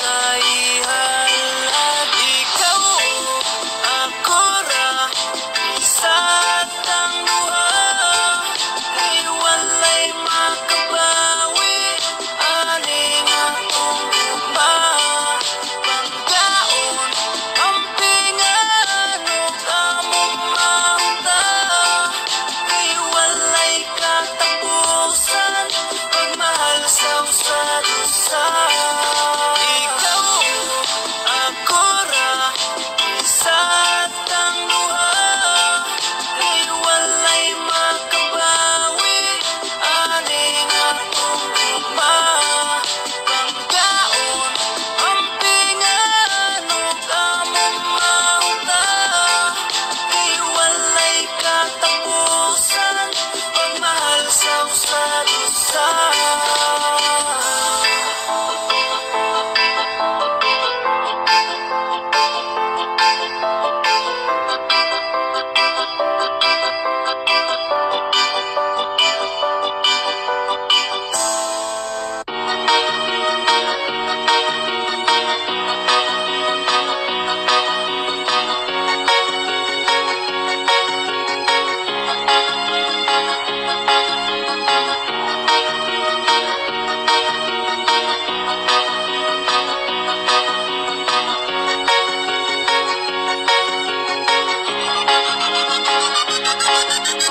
sa ihalad. Ikaw ako ra sa tangduha, kay walay makabawi aning akong ugma. Pangkaon ampingan ug among maunta, kay walay katapusan pagmahal sa usa dusa. Ikaw ako ra sa tangduha, kay walay makabawi aning akong ugma. Pangkaon ampingan ug among maunta, kay walay katapusan pagmahal sa usa dusa.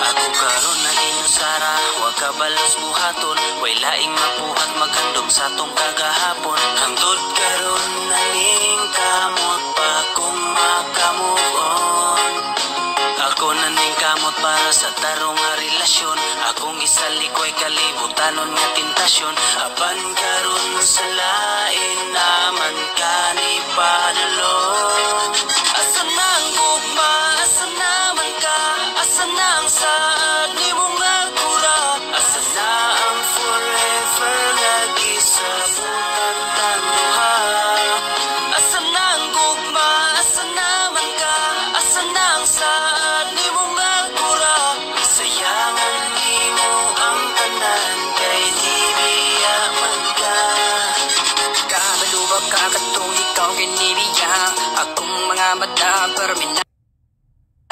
Ako karon na inusara, wa kabalos buhaton, way laing mapuhat maghandog sa tong kagahapon. Hangtod karon naning kamot pa kung makamove on. Ako naning kamot para sa tarong nga relasyon, akong isalikoy kalibutanon nga tentasyon. Apan karon sa lain naman ka ni padulong. Asa nang gugma, asa naman ka, asa nang saad ni mong agura, asa na ang forever nga gisabutan tanduha. Asa nang gugma, asa naman ka, asa nang saad ni mong agura, isayangan nimo ang tanan kay di biya man ka. Kabalubag ka katong ikaw kinibiya, akong mga mata permina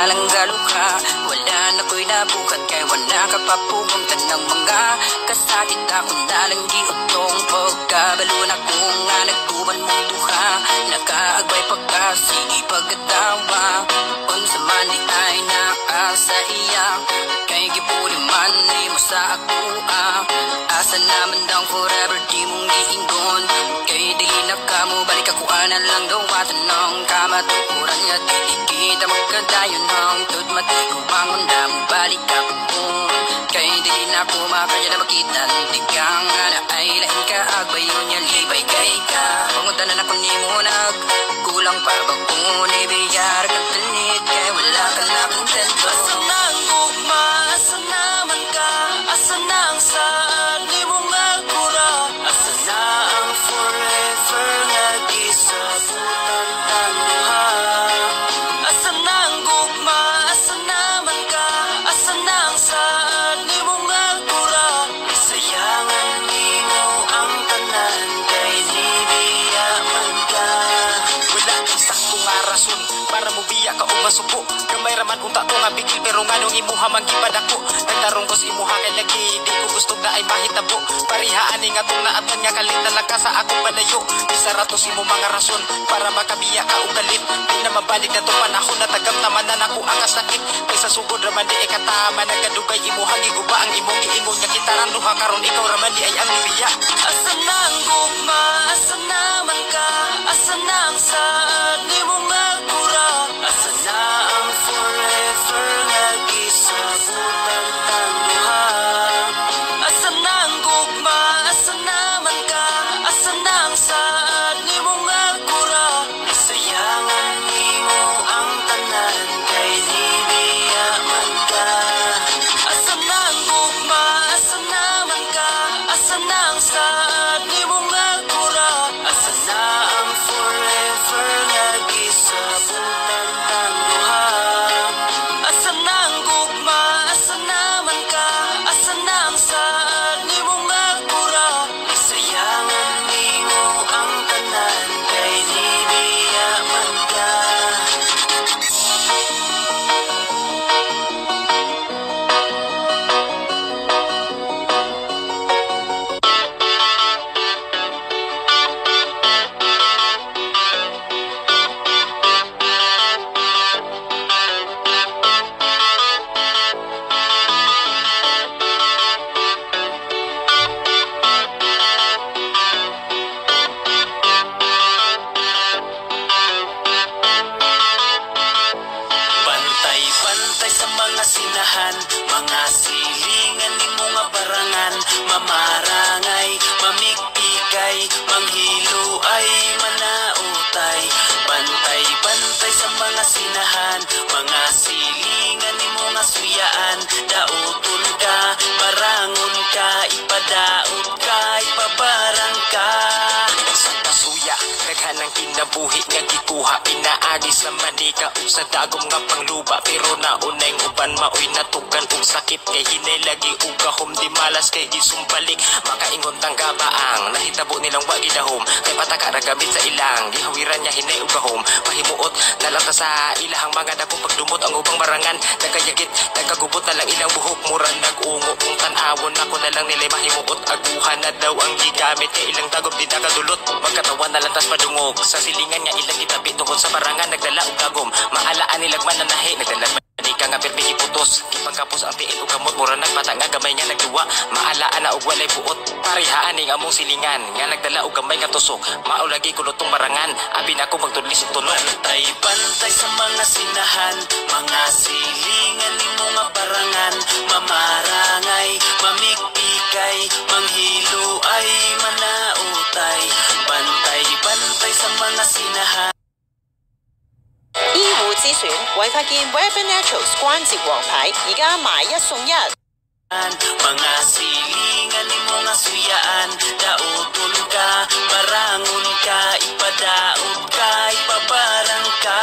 alang galuka. Wala na ko'y nabukat kay wala ka papugong tanang mga kasakit. Ako na lang giutong pagkabalo na kung nga nagtuban mong duha, nakaagway pagkasigi pagkatawa. Unsa man di ay nakasa iya, kay gipuli man ni mo sa ako. Asa naman daw forever di mong giingon, kay dili na ka mo balik ako ana lang daw matanong kamatukuran nga di kita magkadayon hang tut mati ko bangon na mo balik ako kung kay dili na ako makaya na makita di kang ana ay lain ka agbayon niya libay kay ka pangundanan ako ni mo nag kulang pa ba kung ibiyar ka tanit kay wala ka na kontento. Asa nang gugma, asa naman ka, asa nang saad ni mong agura, asa na ang forever nga gisabutan tanduha. Asa nang gugma, asa naman ka, asa nang saad ni mong agura, isayangan nimo ang tanan kay di biya man ka. Wala kang sakto nga rason para mo biya ka o masuko. Gamay raman unta to nga bigil pero nga nung imuha manggipad ako. Nagtarong ko sa imuha kay lagi di ko gusto na ay mahitabo. Parihaan ni nga tong naatan nga kalit na lang ka sa akong palayo. Isara to si mo mga rason para makabiya ka o galit. Di na mabalik na to panahon na tagamtaman na nako ang kasakit. Kaysa sugod raman di ikatama nagadugay imuhang giguba ang imong giingon nga kitaran duha karon ikaw raman di ay ang biya. Asa nang gugma, asa naman ka, asa nang saad ni mong agura, asa na ang forever nga gisabutan tanduha. Asa nang gugma, asa naman ka, asa nang saad ni mong agura, isayangan nimo ang tanan kay di biya man ka. Asa nang gugma, asa naman ka, asa nang saad ni mong agura, barangan, mamarangay, mamikpikay, manghilo ay manautay. Bantay-bantay sa mga sinahan, mga silingan ni mga suyaan. Dauton ka, barangon ka, ipadaot ka, ipabarang ka. Sa kasuya, naghanang kinabuhi nga gikuha, pinaagi sa manika ug sa dagom nga pangluba. Pero naunay uban maoy natugan ug sakit, kay hinay lagi ug gahom di malas kay gisumbalik. Makaingon tang gabaang nahitabo nilang wa gidahom, kay pataka ra gamit sa ilang gihawiran niya hinay ug gahom. Pahimuot na lang ta sa ilahang mga dako pagdumot ang ubang barangan. Nagkayagit, nagkagubot na lang ilang buhok, murang nag-ungo kung tan-awon ako na lang nilay mahimuot. Aguhan na daw ang gigamit kay ilang dagom di nakadulot. Magkatawan na lang tas padungog sa silingan nga ilang itabi tungkol sa barangan. Nagdala og dagom, maalaan nilag mananahi, nagdala di ka nga permihi putos. Kipangkapos ang tiil ug gamot, mura nagpata nga gamay nga nagduwa. Maalaan na og walay buot, parihaan ning among silingan nga nagdala og gamay nga tusok. Mao lagi kulotong barangan, abi na ko magtudlis og tunog. Bantay-bantay sa mga sinahan, mga silingan ni mga barangan, mamarangay, mamikpikay, manghilo ay manautay. Bantay-bantay sa mga sinahan。醫護之選為發現 Weber Naturals 關節王牌，而家買一送一。 Mga silingan ni mga suyaan, dauton ka, barangon ka, ipadaot ka, ipabarang ka.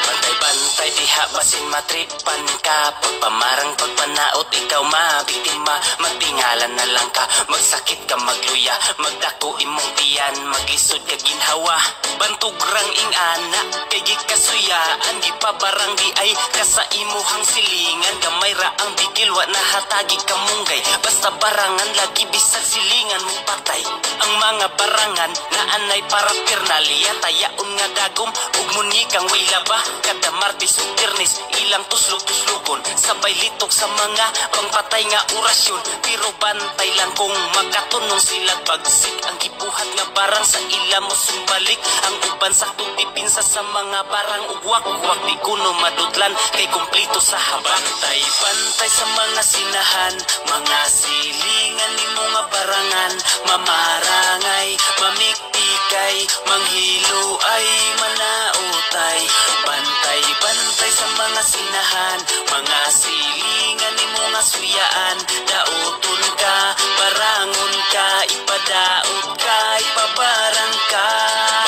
Bantay-bantay diha basin matripan ka, pagpamarang pagpanaot ikaw mabiktima. Magtingalan na lang ka, magsakit ka magluya, magdako imong tiyan, maglisod ka ginhawa. Bantugrang ing ana, kay gikasuyaan, gipabarang di ay kasa imuhang silingan. Gamay ra ang bigil, wa na hatagi ka munggay, basta barangan lagi bisag silingan mo patay. Ang mga barangan na anay para pirnalia, tayaon nga dagom ug munikang way laba. Kada Martes ug Biyernes ilang tuslok-tuslokon, sabay litok sa mga pangpatay nga orasyon. Pero bantay lang kung makatunong sila bagsik, ang gibuhat nga barang sa ila mo sumbalik. Ang uban sa tipinsa sa mga barang ugwak-ugwak, di kuno madudlan kay kumplito sa habang. Bantay-bantay sa mga sinahan, mga silingan ni mga barangan, mamarangay, mamikpikay, manghilo ay manautay. Bantay-bantay sa mga sinahan, mga silingan ni mga suyaan. Dauton ka, barangon ka, ipadaot ka, ipabarang ka.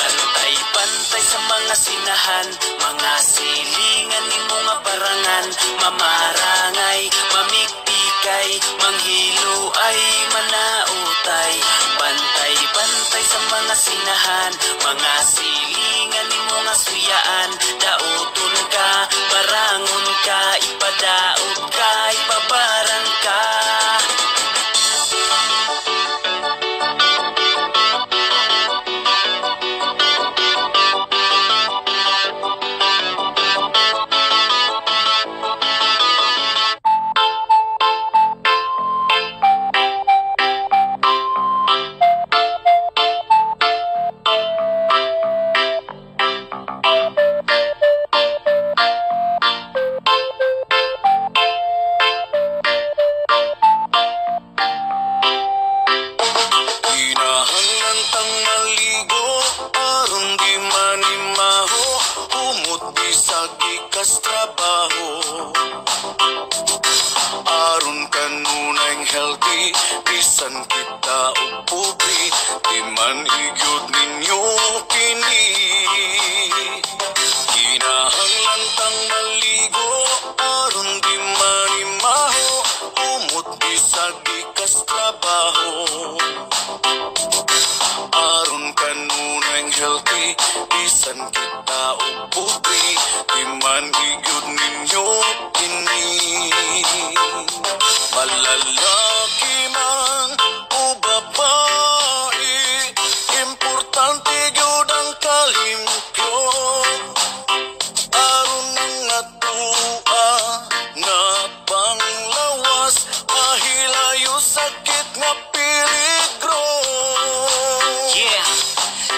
Bantay-bantay sa mga sinahan, mga silingan ni mga barangan, mamarangay, mamikpikay, manghilo ay manautay. Bantay-bantay sa mga sinahan, mga silingan ni mga suyaan. Dauton ka, barangon ka, ipadaot ka, ipabarang ka.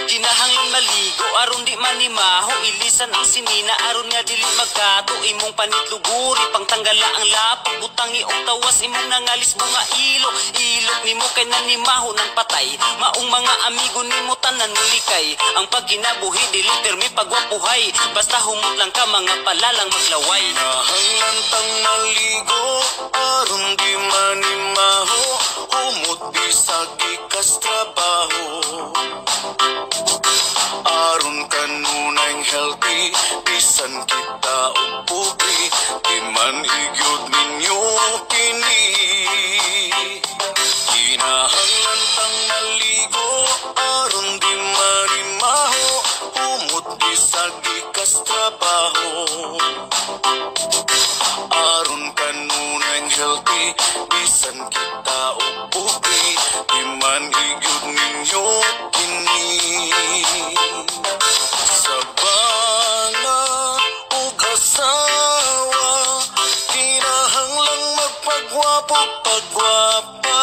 Kinahanglan maligo aron di manimaho, ilisan ang sinina aron nga dili magkato. Imong panitluguri pangtanggala ang lapag, butangi og tawas imong nangalis bunga ilok. Ilok nimo kay nanimaho ng patay, maong mga amigo nimo tanan mulikay. Ang pagkinabuhi dili permi pagwapuhay, basta humot lang ka mga palalang maglaway. Kinahanglan tang maligo aron di manimaho, humot bisag ikas trabaho. Aron kanunay healthy, bisan kita og pobre, di man igyod ninyo kini. Kinahanglan tang maligo aron di manimaho, humot bisag ikas trabaho. Aron kanunay healthy, bisan kita og pobre, di man igyod ninyo kini. Sa bana ug asawa, kinahanglang magpagwapo pagwapa,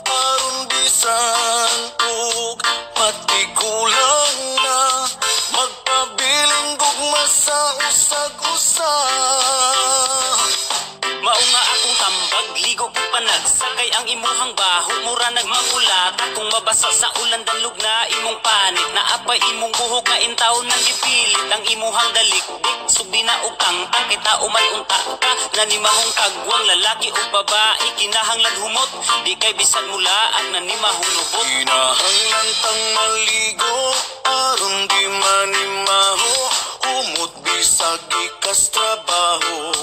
aron bisan ug matigulang na, magpabiling gugma sa usag-usag. Mao nga akong tambag, ligo ko panagsakay ang imuhang baho, mura nagmangulata. Kung mabasa sa ulan danlog na imong panit, naapay imong buhok nga intaw nang gipilit. Ang imuhang dalikdik, sugdi na og tangtang, kita umay unta ka, nanimahong kagwang lalaki o babae. Kinahanglan humot, di kay bisan mulaag nanimahong lubot. Kinahanglan tang maligo aron di manimaho, humot bisag ikas trabaho.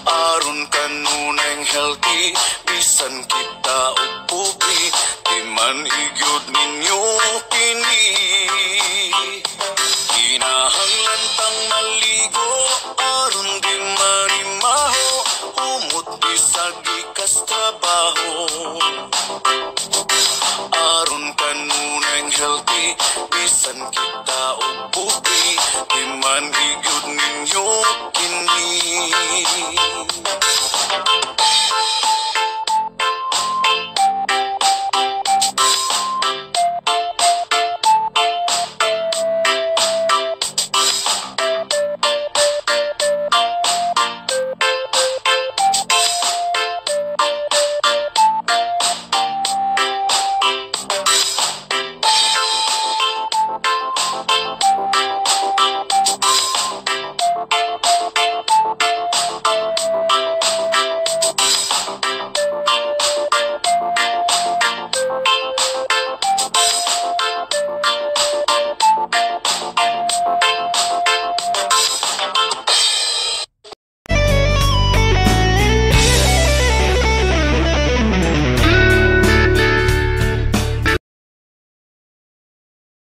Aron kanunay healthy, bisan kita og pobre, di man igyod ninyo kini. Kinahanglan tang maligo aron di manimaho, humot bisag ikas trabaho. Aron kanunay healthy, bisan kita og pobre, di man igyod ninyo kini.